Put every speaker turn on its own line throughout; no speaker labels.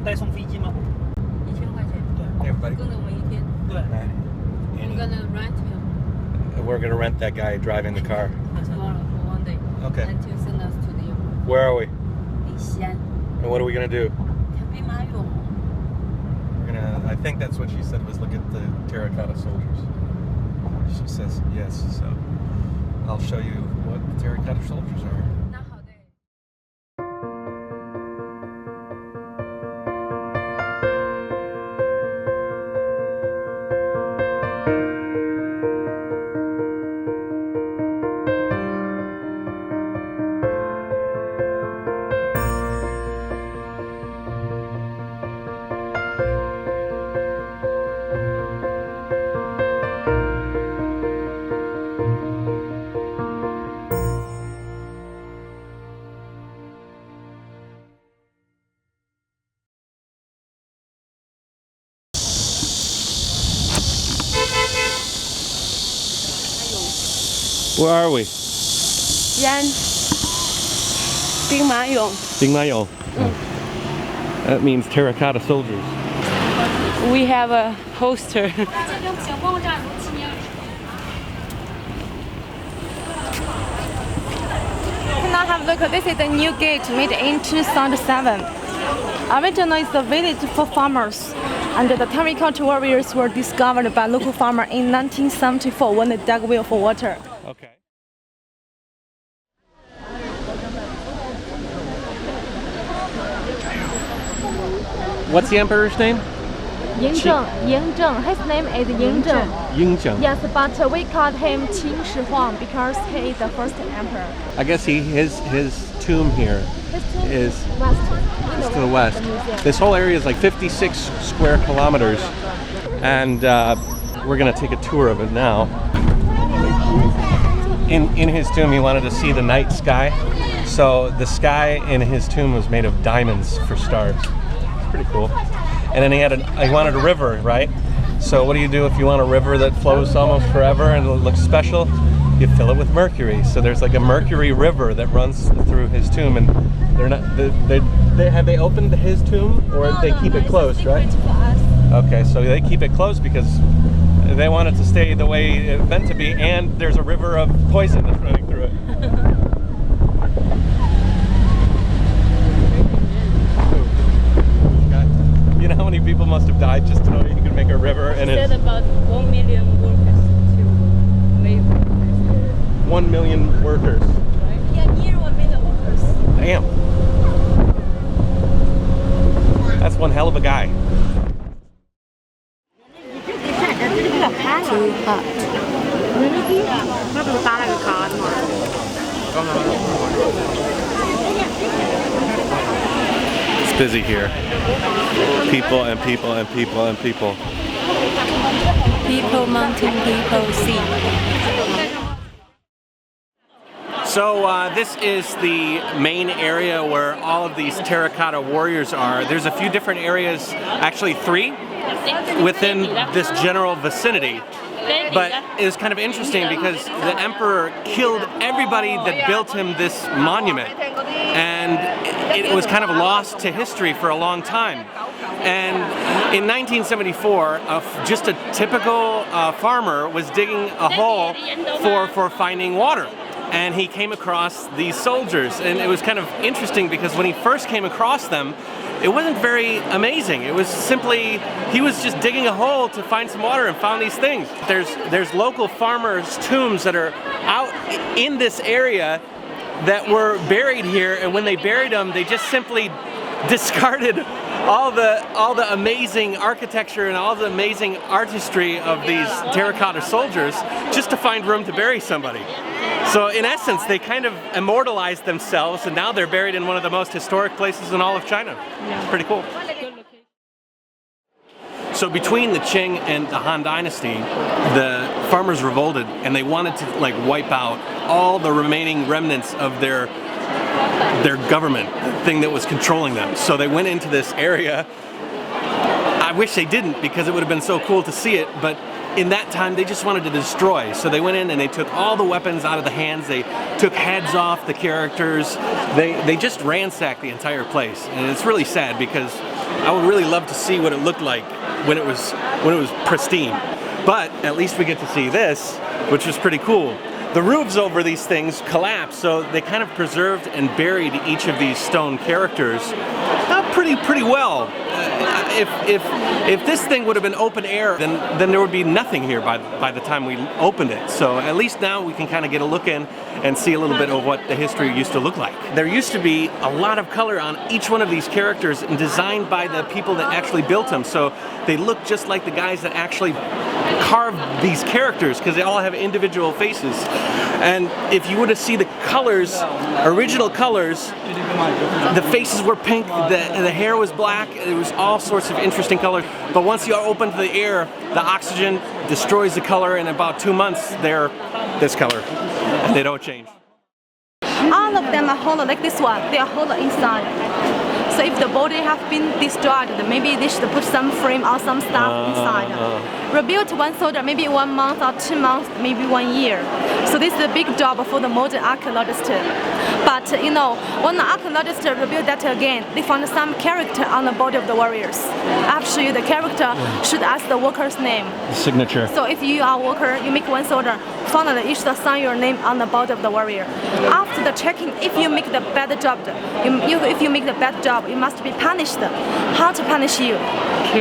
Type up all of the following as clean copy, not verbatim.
带送飞机吗
1000块钱。
Hey, everybody.
跟着我们1天。
对。
We're gonna rent him.
We're gonna rent that guy driving the car.
Tomorrow for 1 day.
Okay.
Until send us to the airport.
Where are we?
In Xi'An.
And what are we gonna do?
看兵马俑。
We're gonna. I think that's what she said was look at the terracotta soldiers. She says yes. So I'll show you what the terracotta soldiers are.
那好的。
Where are we?
Xi'An. 兵马俑。
Bingmayo. That means terracotta soldiers.
We have a poster.
Now have a look. This is the new gate made in 2007. Originally, it's a village for farmers, and the terracotta warriors were discovered by local farmer in 1974 when they dug well for water.
Okay. What's the emperor's name?
Yingzheng. His name is Yingzheng.
Yingzheng.
Yes, but we called him Qin Shi Huang because he is the first emperor.
I guess his tomb here
His tomb
is
west,
to the west.
museum.
This whole area is like 56 square kilometers, and we're gonna take a tour of it now. In his tomb, he wanted to see the night sky, so the sky in his tomb was made of diamonds for stars. It's pretty cool. And then he wanted a river, right? So what do you do if you want a river that flows almost forever and it looks special? You fill it with mercury. So there's like a mercury river that runs through his tomb, and they're not. Have they opened his tomb, or they keep it closed, right? Okay, so they keep it closed because they want it to stay the way it's meant to be, and there's a river of poison that's running through it. You know how many people must have died just to know you can make a river and
Said
it's
about 1 million workers to make
1 million workers.
Yeah, near 1 million workers.
Damn. That's one hell of a guy.
Too hot.
It's busy here. People and people and people and people.
People, mountain, people, sea.
So this is the main area where all of these terracotta warriors are. There's a few different areas, actually 3, within this general vicinity. But it was kind of interesting because the emperor killed everybody that built him this monument, and it was kind of lost to history for a long time. And in 1974, just a typical farmer was digging a hole for finding water. And he came across these soldiers, and it was kind of interesting because when he first came across them, it wasn't very amazing. It was simply, he was just digging a hole to find some water and found these things. There's local farmers' tombs that are out in this area that were buried here, and when they buried them, they just simply discarded all the amazing architecture and all the amazing artistry of these terracotta soldiers just to find room to bury somebody. So in essence, they kind of immortalized themselves, and now they're buried in one of the most historic places in all of China. It's pretty cool. So between the Qing and the Han Dynasty, the farmers revolted, and they wanted to like wipe out all the remaining remnants of their government, the thing that was controlling them. So they went into this area. I wish they didn't, because it would have been so cool to see it, but in that time they just wanted to destroy. So they went in and they took all the weapons out of the hands, they took heads off the characters, they just ransacked the entire place. And it's really sad because I would really love to see what it looked like when it was pristine. But at least we get to see this, which was pretty cool. The roofs over these things collapsed, so they kind of preserved and buried each of these stone characters pretty well. If this thing would have been open air, then there would be nothing here by the time we opened it. So at least now we can kind of get a look in and see a little bit of what the history used to look like. There used to be a lot of color on each one of these characters and designed by the people that actually built them. So they look just like the guys that actually carved these characters, because they all have individual faces. And if you were to see the colors, original colors, the faces were pink, the hair was black, it was all sorts of interesting colors. But once you open to the air, the oxygen destroys the color, and in about 2 months they're this color, and they don't change.
All of them are hollow, like this one, they are hollow inside. So if the body have been destroyed, then maybe they should put some frame or some stuff inside. Rebuild one soldier, maybe 1 month or 2 months, maybe 1 year. So this is a big job for the modern archaeologist. But you know, when the archaeologists rebuild that again, they found some character on the body of the warriors. After you, the character should ask the worker's name.
Signature.
So if you are a worker, you make one soldier, finally you should sign your name on the body of the warrior. After the checking, if you make the bad job, if you make the bad job, you must be punished. How to punish you?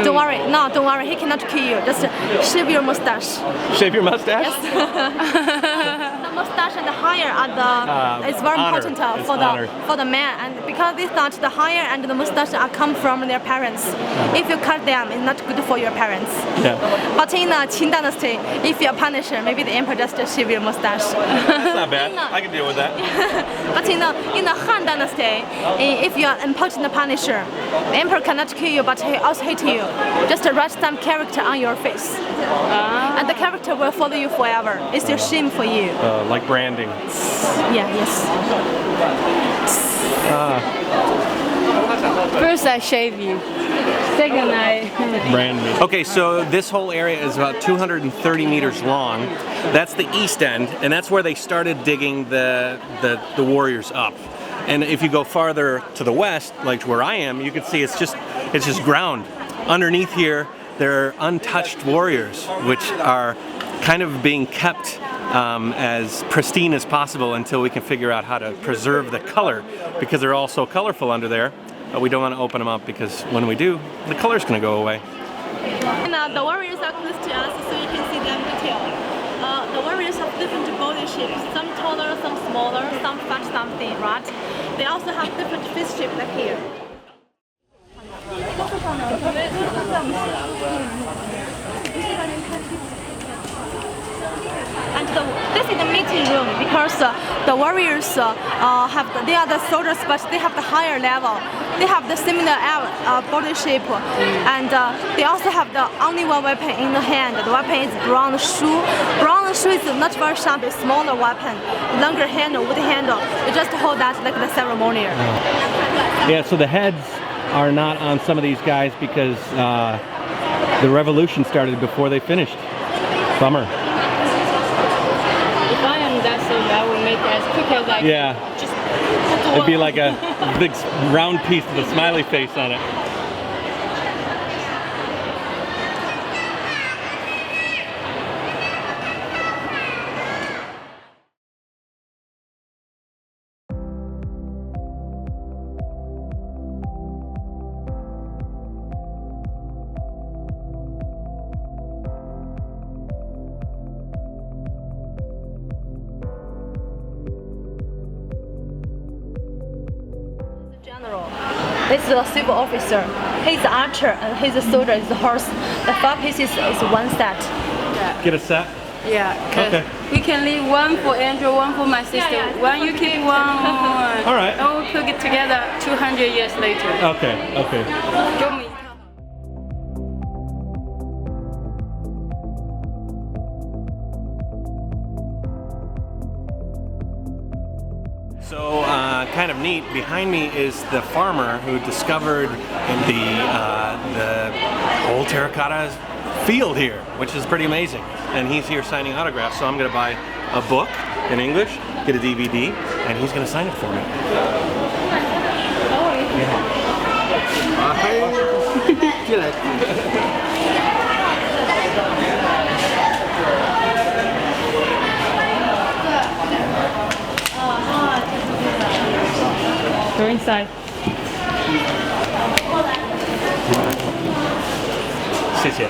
Don't worry, no, don't worry, he cannot kill you. Just shave your mustache.
Shave your mustache?
Yes. The mustache and the hair are it's very important for the man, and because they thought the hair and the mustache are come from their parents. If you cut them, it's not good for your parents.
Yeah.
But in the Qin dynasty, if you're a punisher, maybe the emperor just shave your mustache.
That's not bad. I can deal with that.
But in the Han dynasty, if you're an important punisher, the emperor cannot kill you, but he also hate you. Just write some character on your face, and the character will follow you forever. It's a shame for you.
Like branding.
Yeah. Yes.
First I shave you. Second I
brand me. Okay, so this whole area is about 230 meters long. That's the east end, and that's where they started digging the warriors up. And if you go farther to the west, like where I am, you can see it's just ground. Underneath here, there are untouched warriors, which are kind of being kept as pristine as possible until we can figure out how to preserve the color, because they're all so colorful under there. But we don't want to open them up, because when we do, the color's going to go away.
And the warriors are close to us, so you can see them detail. The warriors have different body shapes, some taller, some smaller, some fat, some thin, right? They also have different face shape like here. And this is the meeting room, because the warriors they are the soldiers, but they have the higher level. They have the similar body shape, and they also have the only one weapon in the hand. The weapon is bronze shoe. Bronze shoe is not very sharp, it's smaller weapon, longer handle, wood handle. You just hold that like the ceremonial.
Yeah, so the heads are not on some of these guys because the revolution started before they finished. Bummer.
If I am that soldier, I will make it as quick as I can.
Yeah.
Just
it'd be like a big round piece with a smiley face on it.
This is a civil officer. He's an archer and he's a soldier, is a horse. The 5 pieces is one set.
Yeah.
Get a set?
Yeah, okay. We can leave one for Andrew, one for my sister. One you keep, one.
All right.
And we'll cook it together 200 years later.
Okay, okay.
Give me.
So kind of neat, behind me is the farmer who discovered the whole terracotta field here, which is pretty amazing. And he's here signing autographs, so I'm going to buy a book in English, get a DVD, and he's going to sign it for me. Yeah.
Go inside.
谢谢.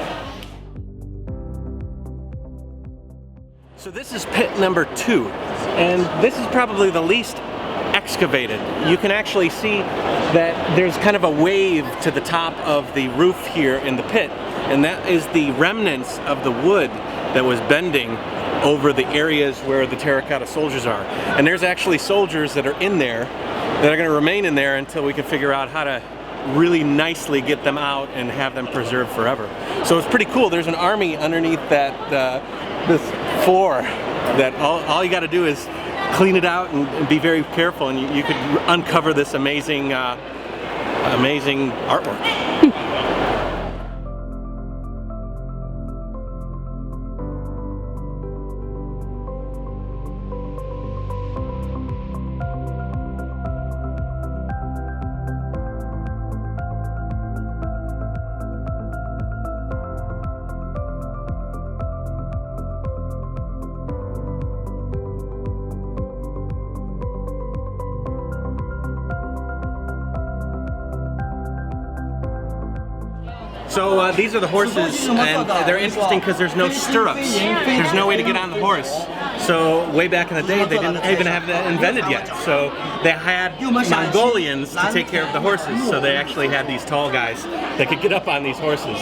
So this is pit number 2, and this is probably the least excavated. You can actually see that there's kind of a wave to the top of the roof here in the pit, and that is the remnants of the wood that was bending over the areas where the terracotta soldiers are. And there's actually soldiers that are in there that are going to remain in there until we can figure out how to really nicely get them out and have them preserved forever. So it's pretty cool. There's an army underneath that this floor that all you got to do is clean it out and be very careful, and you could uncover this amazing amazing artwork. So these are the horses, and they're interesting because there's no stirrups. There's no way to get on the horse. So way back in the day, they didn't even have that invented yet. So they had Mongolians to take care of the horses. So they actually had these tall guys that could get up on these horses.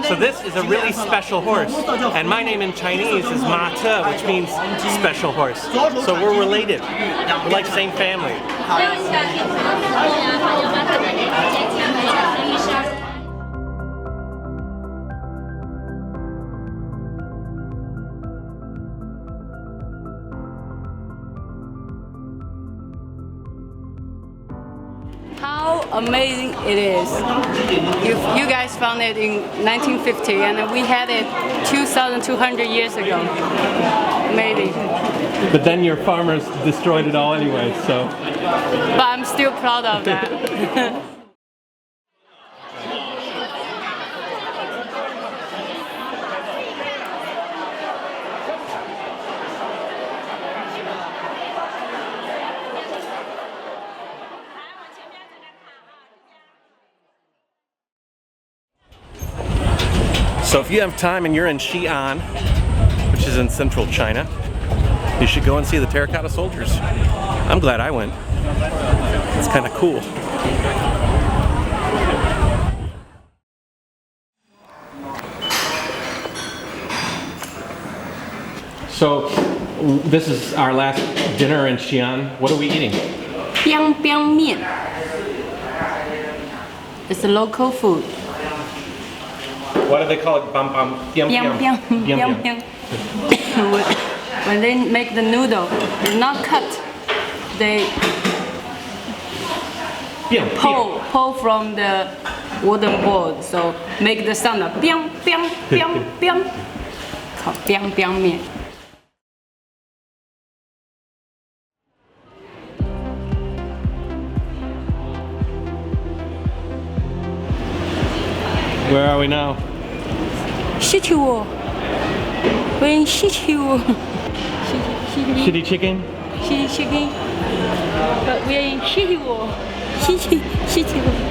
So this is a really special horse. And my name in Chinese is Ma Te, which means special horse. So we're related. We're like same family.
How amazing it is. You guys found it in 1950 and we had it 2,200 years ago. Amazing.
But then your farmers destroyed it all anyway, so.
But I'm still proud of that.
So if you have time and you're in Xi'an, which is in central China, you should go and see the terracotta soldiers. I'm glad I went. It's kind of cool. So this is our last dinner in Xi'an. What are we eating?
Biang biang mian. It's a local food.
What do they call it? Bam bam. Biang
Biang biang biang biang. When they make the noodle, it's not cut. They pull from the wooden board, so make the sound of biang biang biang biang. Called biang biang mian.
Where are we now?
Shitty. We're in Shitty.
Shitty chicken?
Shitty chicken. But we're in Shitty. Shitty.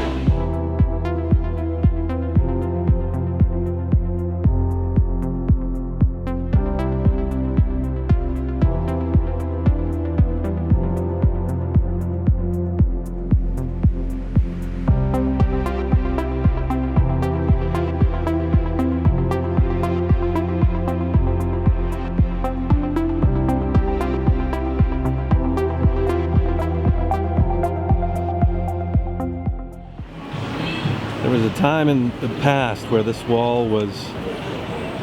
There was a time in the past where this wall was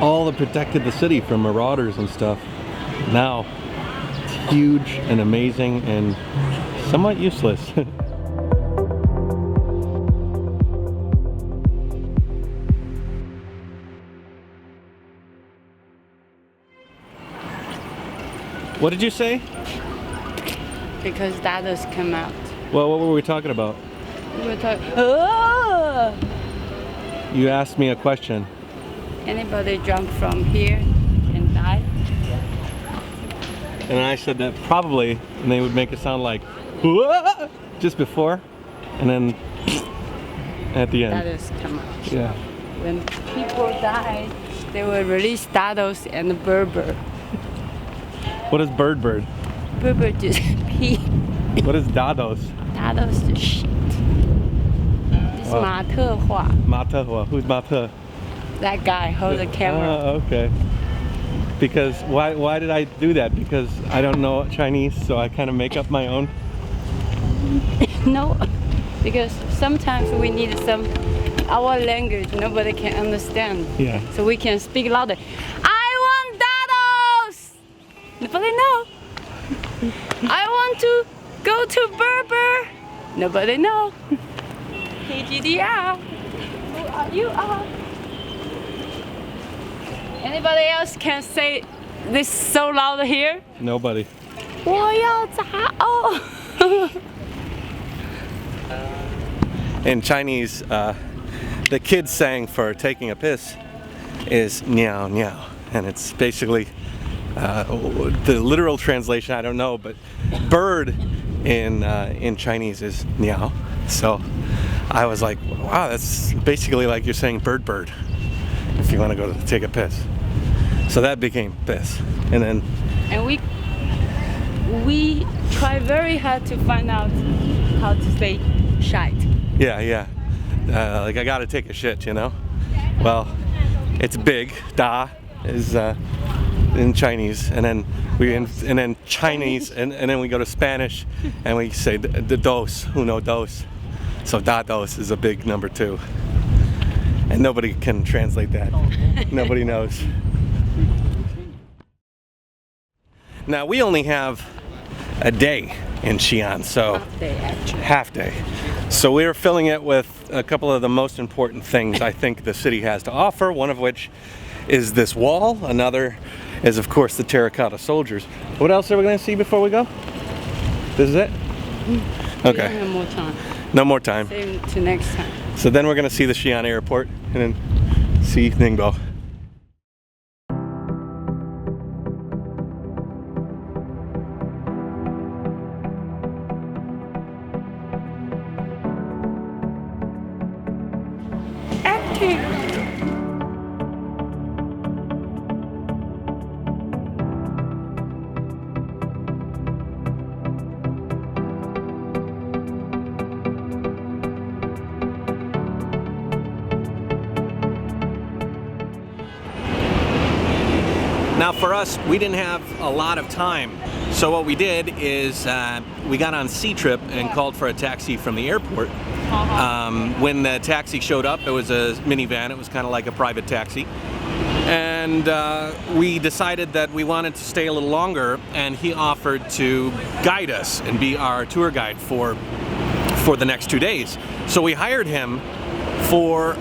all that protected the city from marauders and stuff. Now, it's huge and amazing and somewhat useless. What did you say?
Because that has come out.
Well, what were we talking about?
We were talking. Oh!
You asked me a question.
Anybody jump from here and die?
And I said that probably, and they would make it sound like "Whoa!" just before, and then at the
That
end.
is come on.
Yeah.
When people die, they will release dados and Berber.
What is bird?
Berber just pee.
What is dados?
Dados just shit. This
Wow.
马特话.
Mata? Who's mata?
That guy hold the camera.
Oh, okay. Because why did I do that? Because I don't know Chinese, so I kind of make up my own.
No, because sometimes we need our language nobody can understand.
Yeah.
So we can speak louder. I want dados. Nobody know. I want to go to Berber. Nobody know. KGDR. Who are you? Anybody else can say this so loud here?
Nobody.
我要杂哦.
In Chinese, the kid saying for taking a piss is "niao niao," and it's basically the literal translation. I don't know, but bird in Chinese is "niao." So I was like, wow, that's basically like you're saying bird if you want to go to take a piss. So that became piss, and then
we try very hard to find out how to say shite.
yeah, like I gotta take a shit, you know. Well, it's big. Da is in Chinese, and then Chinese, and then we go to Spanish, and we say the dos, uno dos. So da dos is a big number 2, and nobody can translate that. Nobody knows. Now we only have a day in Xi'an, so half day. So we're filling it with a couple of the most important things I think the city has to offer, one of which is this wall, another is of course the terracotta soldiers. What else are we going to see before we go? This is it? Okay.
No more time.
No more time.
Save it to next time.
So then we're going to see the Xi'an airport and then see Ningbo. Now for us, we didn't have a lot of time. So what we did is we got on C-Trip and called for a taxi from the airport. When the taxi showed up, it was a minivan. It was kind of like a private taxi. And we decided that we wanted to stay a little longer, and he offered to guide us and be our tour guide for the next 2 days. So we hired him for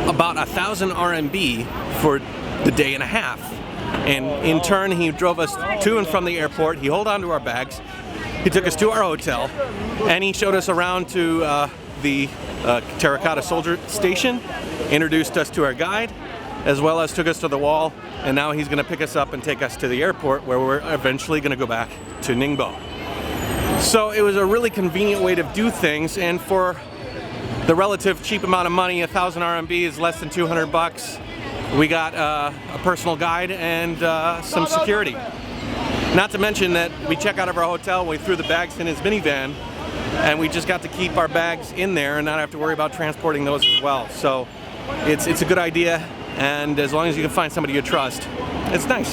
about 1,000 RMB for the day and a half. And in turn, he drove us to and from the airport. He held on to our bags. He took us to our hotel, and he showed us around to the Terracotta Soldier Station, introduced us to our guide, as well as took us to the wall, and now he's going to pick us up and take us to the airport, where we're eventually going to go back to Ningbo. So it was a really convenient way to do things, and for the relative cheap amount of money, 1,000 RMB is less than 200 bucks. We got a personal guide and some security. Not to mention that we check out of our hotel, we threw the bags in his minivan, and we just got to keep our bags in there and not have to worry about transporting those as well. So it's a good idea, and as long as you can find somebody you trust, it's nice.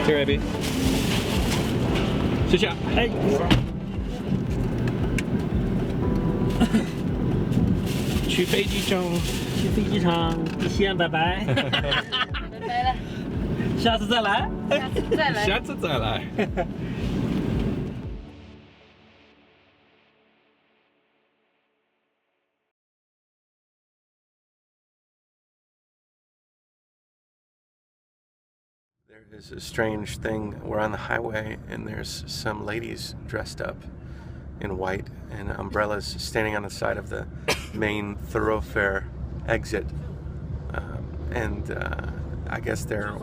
Here, Abby. 谢谢。哎。
去飞机场，去飞机场，先拜拜。
拜拜了，
下次再来。
下次再来。
下次再来。There is a strange thing. We're on the highway and there's some ladies dressed up in white, and umbrellas standing on the side of the main thoroughfare exit. I guess they're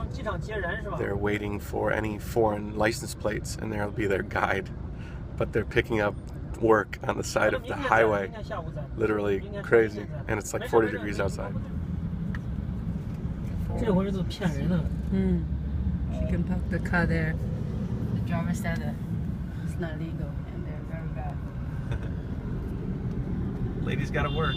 waiting for any foreign license plates, and there'll be their guide. But they're picking up work on the side of the highway. Literally crazy. And it's like 40 degrees outside.
You can park the car there. The driver said that it's not legal and they're very bad.
Ladies gotta work.